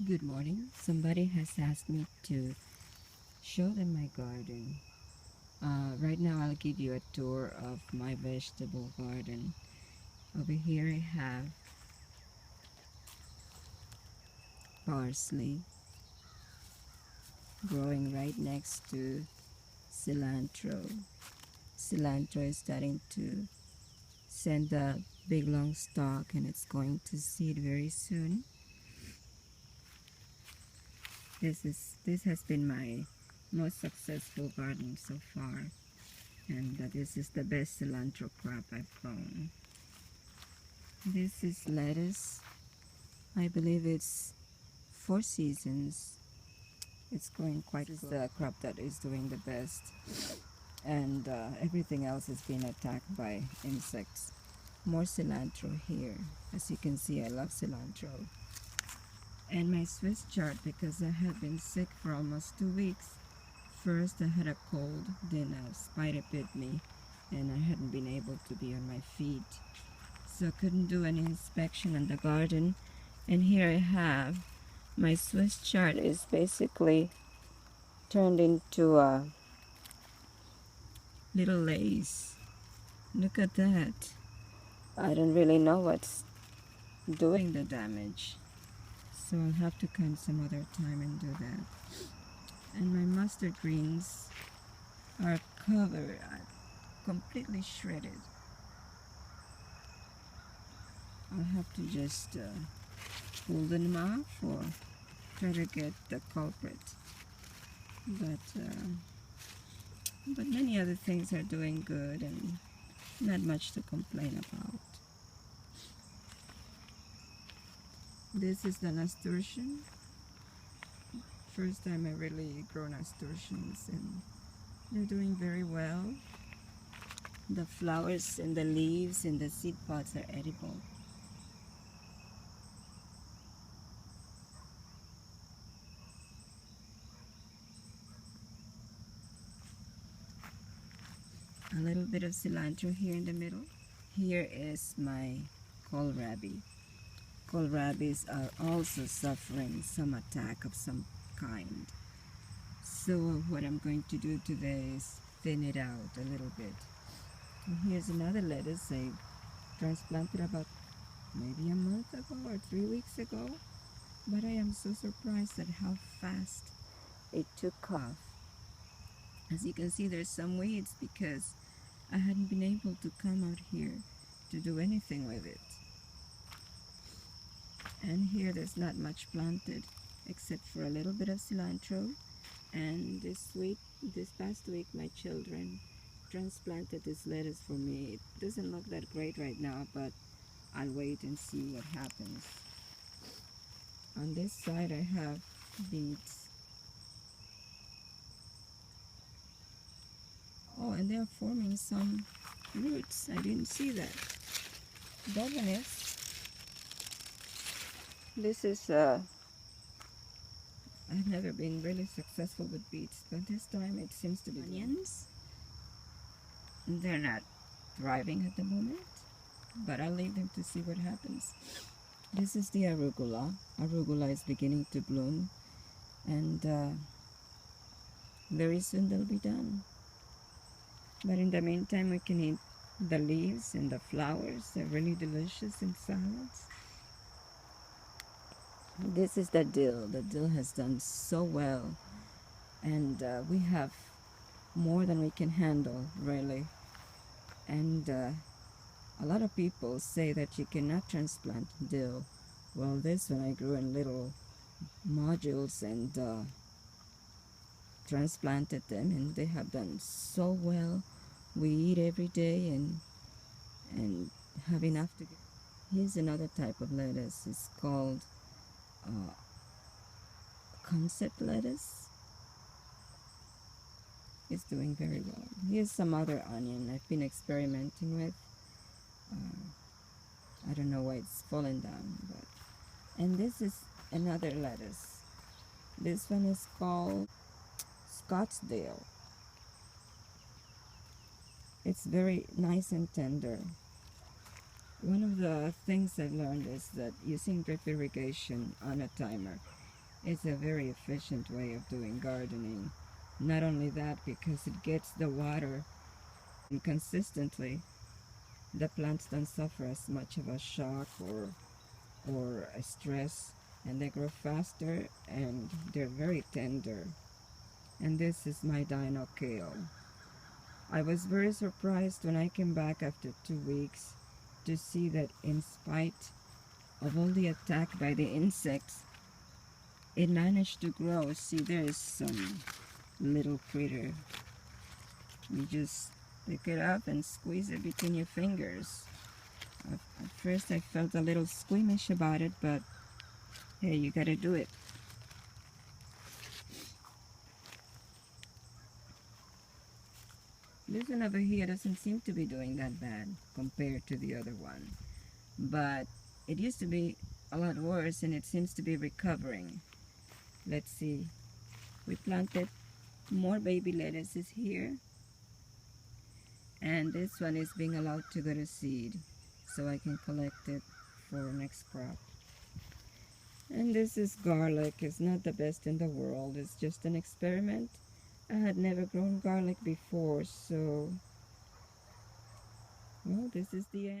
Good morning. Somebody has asked me to show them my garden. Right now I'll give you a tour of my vegetable garden. Over here I have parsley growing right next to cilantro. Cilantro is starting to send a big long stalk and it's going to seed very soon. This has been my most successful garden so far, and this is the best cilantro crop I've grown. This is lettuce. I believe it's 4 seasons. It's going quite good. This is the crop that is doing the best, and everything else is being attacked by insects. More cilantro here. As you can see, I love cilantro. And my Swiss chard, because I had been sick for almost 2 weeks. First I had a cold, then a spider bit me, and I hadn't been able to be on my feet. So I couldn't do any inspection in the garden. And here I have my Swiss chard is basically turned into a little lace. Look at that. I don't really know what's doing the damage, so I'll have to come some other time and do that. And my mustard greens are covered, completely shredded. I'll have to just pull them off or try to get the culprit. But many other things are doing good and not much to complain about. This is the nasturtium. First time I really grow nasturtiums, and they're doing very well. The flowers and the leaves and the seed pods are edible. A little bit of cilantro here in the middle. Here is my kohlrabi. Kohlrabis are also suffering some attack of some kind. So what I'm going to do today is thin it out a little bit. And here's another lettuce I transplanted about maybe a month ago or 3 weeks ago. But I am so surprised at how fast it took off. As you can see, there's some weeds because I hadn't been able to come out here to do anything with it. And here there's not much planted except for a little bit of cilantro. And this past week, my children transplanted this lettuce for me. It doesn't look that great right now, but I'll wait and see what happens. On this side I have beets. Oh, and they are forming some roots. I didn't see that. That one is. This is, I've never been really successful with beets, but this time it seems to be onions. They're not thriving at the moment, but I'll leave them to see what happens. This is the arugula. Arugula is beginning to bloom, and very soon they'll be done. But in the meantime, we can eat the leaves and the flowers. They're really delicious in salads. This is the dill. The dill has done so well, and we have more than we can handle, really. And a lot of people say that you cannot transplant dill. Well, this one I grew in little modules and transplanted them, and they have done so well. We eat every day and have enough to get. Here's another type of lettuce. It's called concept lettuce. It's doing very well. Here's some other onion I've been experimenting with. I don't know why it's fallen down, but and this is another lettuce. This one is called Scottsdale. It's very nice and tender. One of the things I've learned is that using drip irrigation on a timer It's a very efficient way of doing gardening. Not only that, because it gets the water and consistently, the plants don't suffer as much of a shock or a stress, and they grow faster and they're very tender. And this is my dino kale. I was very surprised when I came back after 2 weeks to see that in spite of all the attack by the insects, it managed to grow. See, there is some little critter. You just pick it up and squeeze it between your fingers. At first I felt a little squeamish about it, but hey, you gotta do it. This one over here doesn't seem to be doing that bad compared to the other one. But it used to be a lot worse and it seems to be recovering. Let's see. We planted more baby lettuces here. And this one is being allowed to go to seed so I can collect it for next crop. And this is garlic. It's not the best in the world. It's just an experiment. I had never grown garlic before, so well, this is the end.